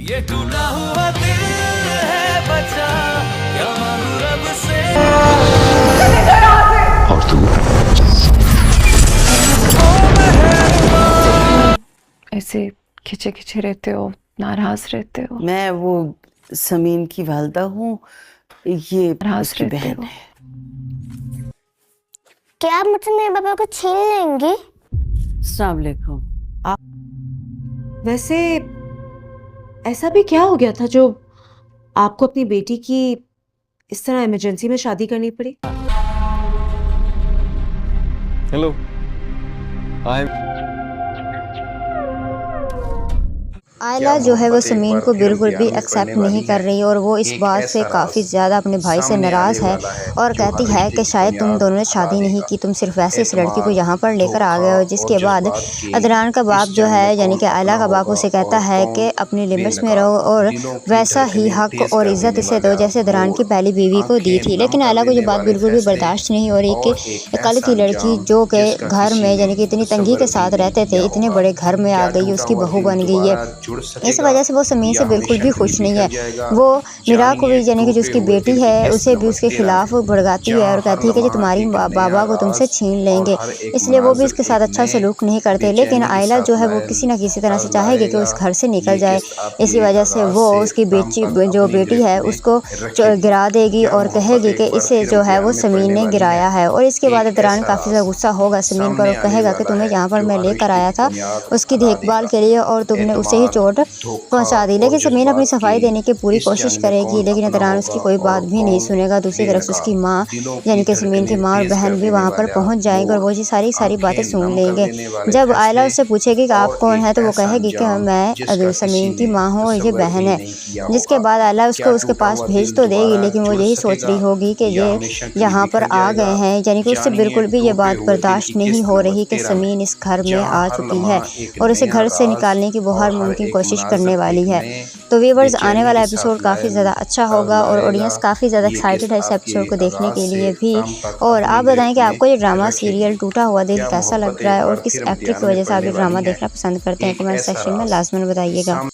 ये टूटा हुआ दिल है बचा, क्या मांगू रब से। और तू ऐसे खिंचे खिंचे रहते हो, नाराज रहते हो। मैं वो समीन की वालदा हूँ, ये नाराज उसकी रहते बहन हो। है। क्या आप मुझसे मेरे पापा को छीन लेंगी? अस्सलाम वालेकुम। वैसे ऐसा भी क्या हो गया था जो आपको अपनी बेटी की इस तरह इमरजेंसी में शादी करनी पड़ी? हेलो, आई आयला जो है वो समीन को बिल्कुल भी एक्सेप्ट नहीं कर रही और वो इस बात से काफ़ी ज़्यादा अपने भाई से नाराज़ है और कहती है कि शायद तुम दोनों ने शादी नहीं की, तुम सिर्फ वैसे इस लड़की को यहाँ पर लेकर आ गए हो। जिसके बाद अदनान का बाप जो है यानी कि आयला का बाप उसे कहता है कि अपनी लिमिट्स में रहो और वैसा ही हक और इज़्ज़त इसे दो जैसे अदनान की पहली बीवी को दी थी। लेकिन आयला को ये बात बिल्कुल भी बर्दाश्त नहीं हो रही कि कल की लड़की जो कि घर में यानी कि इतनी तंगी के साथ रहते थे, इतने बड़े घर में आ गई, उसकी बहू बन गई है। इस वजह से वो समीन से बिल्कुल भी खुश नहीं है। वो मीरा को भी यानी कि जो उसकी बेटी है उसे भी उसके खिलाफ भड़काती है और कहती है कि जो तुम्हारी बाबा को तुमसे छीन लेंगे, इसलिए वो भी उसके साथ अच्छा सलूक नहीं करते। लेकिन आयला जो है वो किसी न किसी तरह से चाहेगी कि उस घर से निकल जाए। इसी वजह से वो उसकी बेटी है उसको गिरा देगी और कहेगी कि इसे जो है वो समीन ने गिराया है। और इसके बाद अदनान काफ़ी ज़्यादा गुस्सा होगा समीन पर और कहेगा कि तुम्हें यहाँ पर मैं लेकर आया था उसकी देखभाल के लिए और तुमने उसे ही चोट पहुंचा दी। लेकिन समीन अपनी सफाई देने की पूरी कोशिश करेगी, लेकिन अदनान उसकी कोई बात भी नहीं सुनेगा। दूसरी तरफ उसकी माँ यानी कि समीन की माँ और बहन भी वहाँ पर पहुँच जाएंगे और वो जी सारी बातें सुन लेंगे। जब आयला उससे पूछेगी कि आप कौन है तो वो कहेगी कि मैं समीन की माँ हूँ और ये बहन है। जिसके बाद आयला उसको उसके पास भेज तो देगी, लेकिन वो यही सोच रही होगी कि ये यहाँ पर आ गए हैं, यानी कि उससे बिल्कुल भी ये बात बर्दाश्त नहीं हो रही कि समीन इस घर में आ चुकी है और इसे घर से निकालने की वो हर मुमकिन कोशिश करने वाली है। तो व्यूअर्स, आने वाला एपिसोड काफ़ी ज़्यादा अच्छा होगा और ऑडियंस काफ़ी ज़्यादा एक्साइटेड है इस एपिसोड को देखने के लिए भी। और आप बताएं कि आपको ये ड्रामा सीरियल टूटा हुआ दिल कैसा लग रहा है और किस एक्टर की वजह से आप ये ड्रामा देखना पसंद करते हैं, कमेंट सेक्शन में लाजमन बताइएगा।